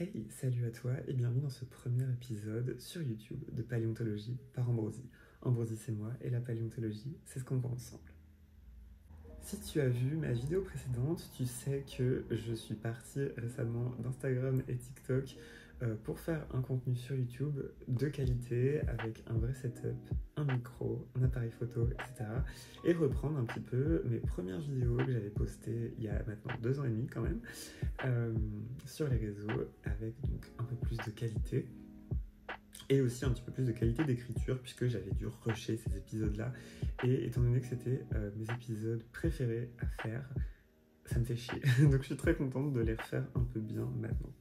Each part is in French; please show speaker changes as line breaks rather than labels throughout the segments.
Hey, salut à toi et bienvenue dans ce premier épisode sur YouTube de Paléontologie par Ambrosie. Ambrosie c'est moi et la paléontologie c'est ce qu'on voit ensemble. Si tu as vu ma vidéo précédente, tu sais que je suis partie récemment d'Instagram et TikTok pour faire un contenu sur YouTube de qualité avec un vrai setup, un micro, un appareil photo, etc. Et reprendre un petit peu mes premières vidéos que j'avais postées il y a maintenant 2 ans et demi quand même sur les réseaux avec donc un peu plus de qualité. Et aussi un petit peu plus de qualité d'écriture puisque j'avais dû rusher ces épisodes-là. Et étant donné que c'était mes épisodes préférés à faire, ça me fait chier. Donc je suis très contente de les refaire un peu bien maintenant.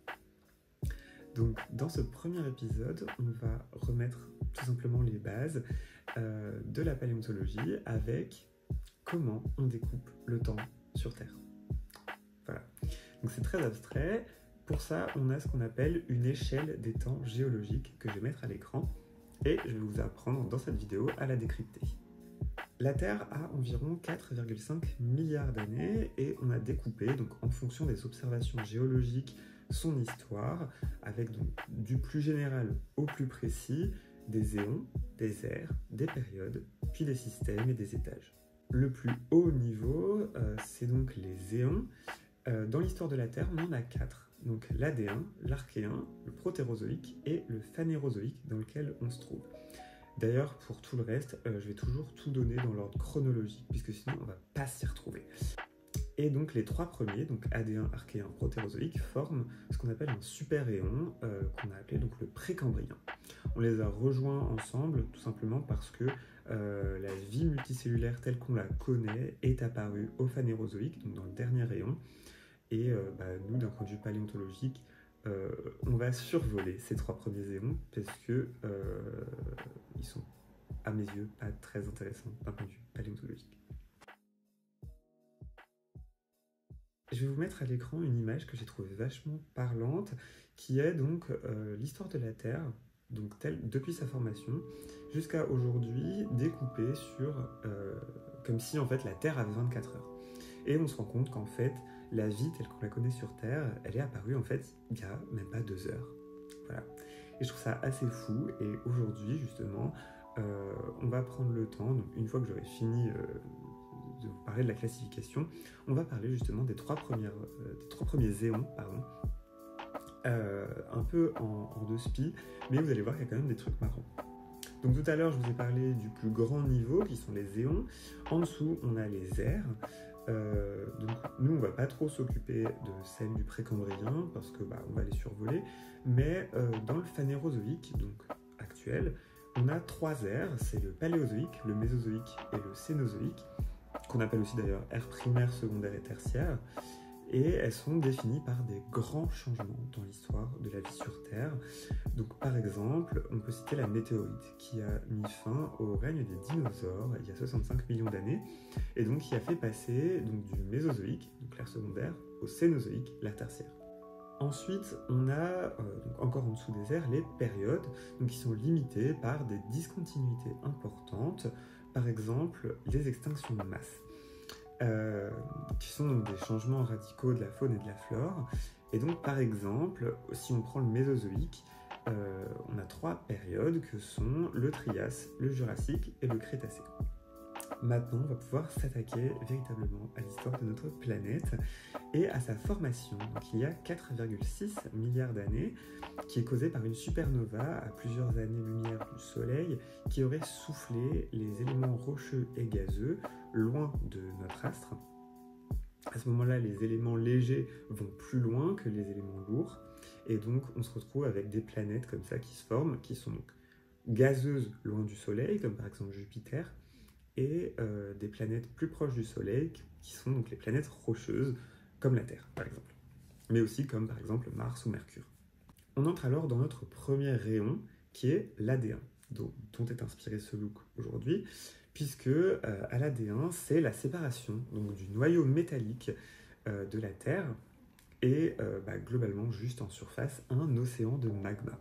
Donc dans ce premier épisode, on va remettre tout simplement les bases de la paléontologie avec comment on découpe le temps sur Terre. Voilà. Donc c'est très abstrait. Pour ça, on a ce qu'on appelle une échelle des temps géologiques que je vais mettre à l'écran et je vais vous apprendre dans cette vidéo à la décrypter. La Terre a environ 4,5 milliards d'années et on a découpé, donc en fonction des observations géologiques, son histoire, avec donc du plus général au plus précis, des éons, des ères, des périodes, puis des systèmes et des étages. Le plus haut niveau, c'est donc les éons. Dans l'histoire de la Terre, on en a 4. Donc l'Adéen, l'Archéen, le Protérozoïque et le Phanérozoïque dans lequel on se trouve. D'ailleurs, pour tout le reste, je vais toujours tout donner dans l'ordre chronologique, puisque sinon on ne va pas s'y retrouver. Et donc les 3 premiers, donc Adéen, Archéen, Protérozoïque, forment ce qu'on appelle un super-éon, qu'on a appelé donc le Précambrien. On les a rejoints ensemble, tout simplement parce que la vie multicellulaire telle qu'on la connaît est apparue au Phanérozoïque, donc dans le dernier éon. Et nous, d'un point de vue paléontologique, on va survoler ces 3 premiers éons parce que ils sont, à mes yeux, pas très intéressants d'un point de vue paléontologique. Je vais vous mettre à l'écran une image que j'ai trouvée vachement parlante, qui est donc l'histoire de la Terre, donc depuis sa formation jusqu'à aujourd'hui, découpée sur comme si en fait la Terre avait 24 heures. Et on se rend compte qu'en fait, la vie telle qu'on la connaît sur Terre, elle est apparue en fait il n'y a même pas 2 heures. Voilà. Et je trouve ça assez fou. Et aujourd'hui, justement, on va prendre le temps, donc une fois que j'aurai fini de vous parler de la classification, on va parler justement des 3 premiers éons, pardon, un peu en 2 spi, mais vous allez voir qu'il y a quand même des trucs marrants. Donc tout à l'heure, je vous ai parlé du plus grand niveau, qui sont les éons. En dessous, on a les ères. Donc nous, on va pas trop s'occuper de celles du Précambrien, parce que on va les survoler. Mais dans le Phanérozoïque, donc actuel, on a 3 ères. C'est le Paléozoïque, le Mésozoïque et le Cénozoïque, qu'on appelle aussi d'ailleurs ères primaires, secondaires et tertiaires. Et elles sont définies par des grands changements dans l'histoire de la vie sur Terre. Donc par exemple, on peut citer la météorite qui a mis fin au règne des dinosaures il y a 65 millions d'années et donc qui a fait passer donc, du Mésozoïque, donc l'ère secondaire, au Cénozoïque, l'ère tertiaire. Ensuite, on a, donc encore en dessous des ères, les périodes donc, qui sont limitées par des discontinuités importantes, par exemple les extinctions de masse. Qui sont donc des changements radicaux de la faune et de la flore. Et donc, par exemple, si on prend le Mésozoïque, on a 3 périodes que sont le Trias, le Jurassique et le Crétacé. Maintenant, on va pouvoir s'attaquer véritablement à l'histoire de notre planète et à sa formation. Donc, il y a 4,6 milliards d'années, qui est causée par une supernova à plusieurs années-lumière du Soleil, qui aurait soufflé les éléments rocheux et gazeux loin de notre astre. À ce moment-là, les éléments légers vont plus loin que les éléments lourds, et donc on se retrouve avec des planètes comme ça qui se forment, qui sont donc gazeuses loin du Soleil, comme par exemple Jupiter, et des planètes plus proches du Soleil, qui sont donc les planètes rocheuses, comme la Terre par exemple, mais aussi comme par exemple Mars ou Mercure. On entre alors dans notre premier rayon, qui est l'Adéen, dont est inspiré ce look aujourd'hui, puisque à l'Adéen, c'est la séparation donc, du noyau métallique de la Terre, et globalement, juste en surface, un océan de magma.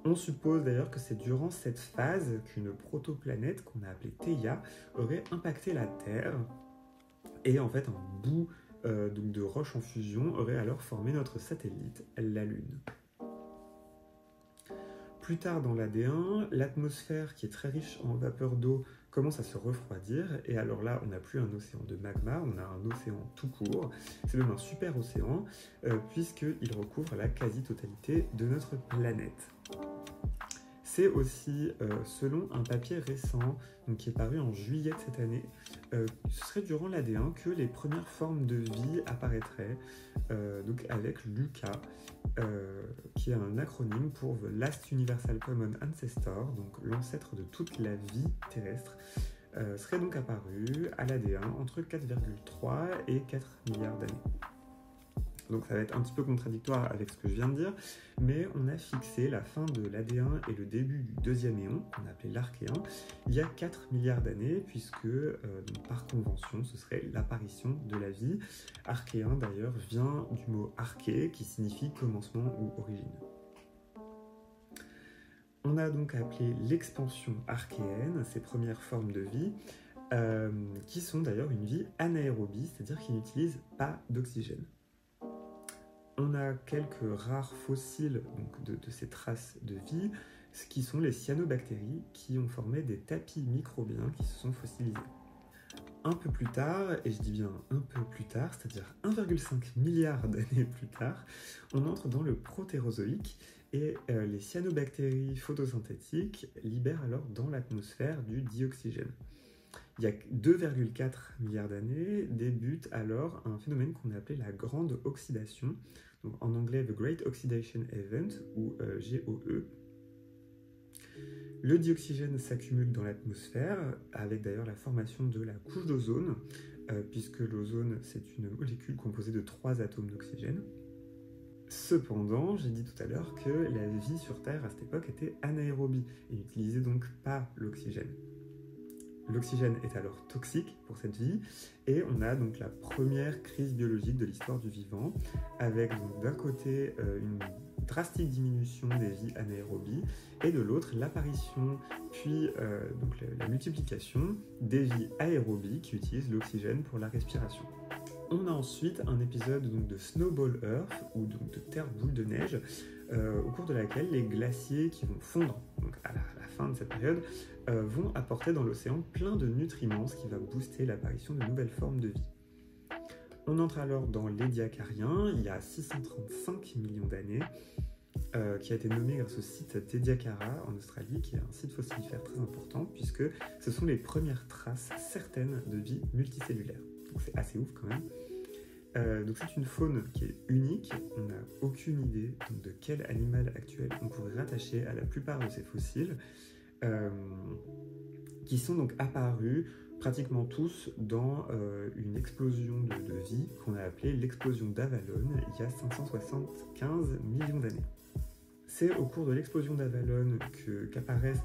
On suppose d'ailleurs que c'est durant cette phase qu'une protoplanète qu'on a appelée Theia aurait impacté la Terre, et en fait un bout donc de roches en fusion, aurait alors formé notre satellite, la Lune. Plus tard dans l'AD1, l'atmosphère, qui est très riche en vapeur d'eau, commence à se refroidir, et alors là, on n'a plus un océan de magma, on a un océan tout court, c'est même un super océan, puisqu'il recouvre la quasi-totalité de notre planète. C'est aussi, selon un papier récent, donc qui est paru en juillet de cette année, ce serait durant l'AD1 que les premières formes de vie apparaîtraient, donc avec LUCA, qui est un acronyme pour The Last Universal Common Ancestor, donc l'ancêtre de toute la vie terrestre, serait donc apparu à l'AD1 entre 4,3 et 4 milliards d'années. Donc ça va être un petit peu contradictoire avec ce que je viens de dire, mais on a fixé la fin de l'AD1 et le début du deuxième éon, qu'on a appelé l'Archéen, il y a 4 milliards d'années, puisque donc par convention, ce serait l'apparition de la vie. Archéen d'ailleurs vient du mot arché, qui signifie commencement ou origine. On a donc appelé l'expansion archéenne, ces premières formes de vie, qui sont d'ailleurs une vie anaérobie, c'est-à-dire qui n'utilisent pas d'oxygène. On a quelques rares fossiles donc, de ces traces de vie, ce qui sont les cyanobactéries qui ont formé des tapis microbiens qui se sont fossilisés. Un peu plus tard, et je dis bien un peu plus tard, c'est-à-dire 1,5 milliard d'années plus tard, on entre dans le protérozoïque et les cyanobactéries photosynthétiques libèrent alors dans l'atmosphère du dioxygène. Il y a 2,4 milliards d'années débute alors un phénomène qu'on a appelé la grande oxydation, donc en anglais The Great Oxidation Event, ou GOE. Le dioxygène s'accumule dans l'atmosphère, avec d'ailleurs la formation de la couche d'ozone, puisque l'ozone c'est une molécule composée de 3 atomes d'oxygène. Cependant, j'ai dit tout à l'heure que la vie sur Terre à cette époque était anaérobie et n'utilisait donc pas l'oxygène. L'oxygène est alors toxique pour cette vie et on a donc la première crise biologique de l'histoire du vivant avec d'un côté une drastique diminution des vies anaérobies et de l'autre l'apparition puis donc la multiplication des vies aérobies qui utilisent l'oxygène pour la respiration. On a ensuite un épisode donc, de Snowball Earth ou donc, de terre boule de neige au cours de laquelle les glaciers qui vont fondre donc à la fin de cette période vont apporter dans l'océan plein de nutriments, ce qui va booster l'apparition de nouvelles formes de vie. On entre alors dans l'Ediacarien, il y a 635 millions d'années, qui a été nommé grâce au site d'Ediacara en Australie, qui est un site fossilifère très important, puisque ce sont les premières traces certaines de vie multicellulaire. Donc c'est assez ouf quand même. Donc c'est une faune qui est unique, on n'a aucune idée donc, de quel animal actuel on pourrait rattacher à la plupart de ces fossiles, qui sont donc apparus pratiquement tous dans une explosion de vie qu'on a appelée l'explosion d'Avalon il y a 575 millions d'années. C'est au cours de l'explosion d'Avalon qu'apparaissent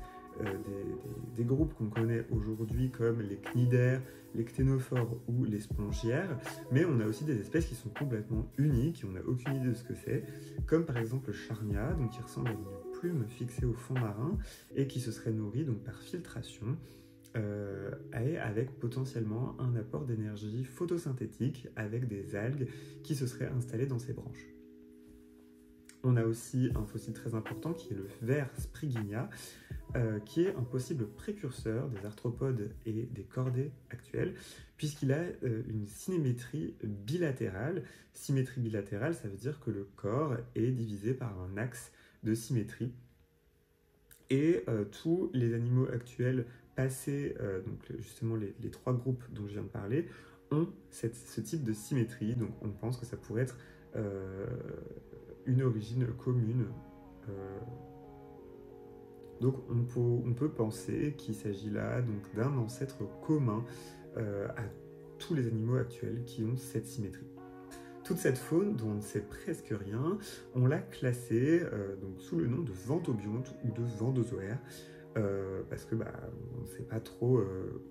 des groupes qu'on connaît aujourd'hui comme les cnidaires, les cténophores ou les spongiaires, mais on a aussi des espèces qui sont complètement uniques et on n'a aucune idée de ce que c'est, comme par exemple le charnia, donc qui ressemble à une plume fixée au fond marin et qui se serait nourri donc par filtration et avec potentiellement un apport d'énergie photosynthétique avec des algues qui se seraient installées dans ses branches. On a aussi un fossile très important qui est le ver Sprigigna, qui est un possible précurseur des arthropodes et des chordés actuels, puisqu'il a une symétrie bilatérale. Symétrie bilatérale, ça veut dire que le corps est divisé par un axe de symétrie. Et tous les animaux actuels passés, donc justement les 3 groupes dont je viens de parler, ont ce type de symétrie. Donc on pense que ça pourrait être une origine commune. Donc on peut penser qu'il s'agit là d'un ancêtre commun à tous les animaux actuels qui ont cette symétrie. Toute cette faune, dont on ne sait presque rien, on l'a classée donc sous le nom de ventobionte ou de vendozoaire, parce que on ne sait pas trop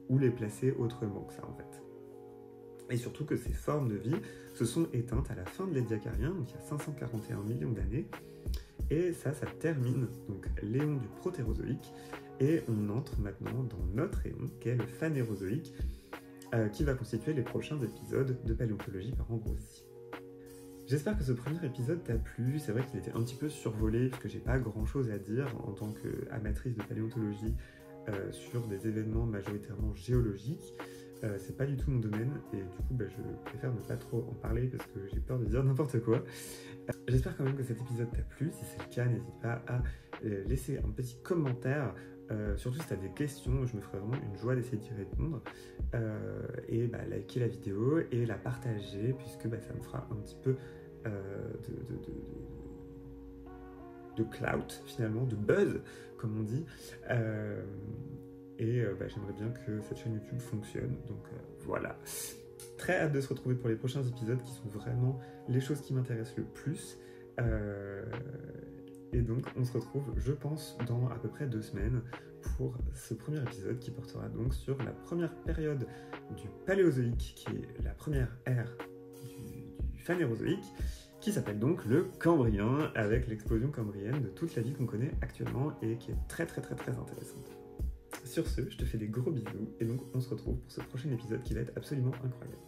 où les placer autrement que ça en fait. Et surtout que ces formes de vie se sont éteintes à la fin de l'Ediacarien, donc il y a 541 millions d'années, et ça termine donc l'éon du protérozoïque, et on entre maintenant dans notre éon, qui est le phanérozoïque, qui va constituer les prochains épisodes de Paléontologie par Ambrosie. J'espère que ce premier épisode t'a plu. C'est vrai qu'il était un petit peu survolé puisque j'ai pas grand chose à dire en tant qu'amatrice de paléontologie sur des événements majoritairement géologiques. C'est pas du tout mon domaine et du coup je préfère ne pas trop en parler parce que j'ai peur de dire n'importe quoi. J'espère quand même que cet épisode t'a plu. Si c'est le cas, n'hésite pas à laisser un petit commentaire. Surtout si tu as des questions, je me ferai vraiment une joie d'essayer d'y répondre. Et liker la vidéo et la partager puisque ça me fera un petit peu de clout finalement, de buzz comme on dit. J'aimerais bien que cette chaîne YouTube fonctionne. Donc voilà. Très hâte de se retrouver pour les prochains épisodes qui sont vraiment les choses qui m'intéressent le plus. Et donc on se retrouve, je pense, dans à peu près 2 semaines pour ce premier épisode qui portera donc sur la première période du Paléozoïque, qui est la première ère du Phanérozoïque, qui s'appelle donc le Cambrien, avec l'explosion cambrienne de toute la vie qu'on connaît actuellement et qui est très très très très intéressante. Sur ce, je te fais des gros bisous et donc on se retrouve pour ce prochain épisode qui va être absolument incroyable.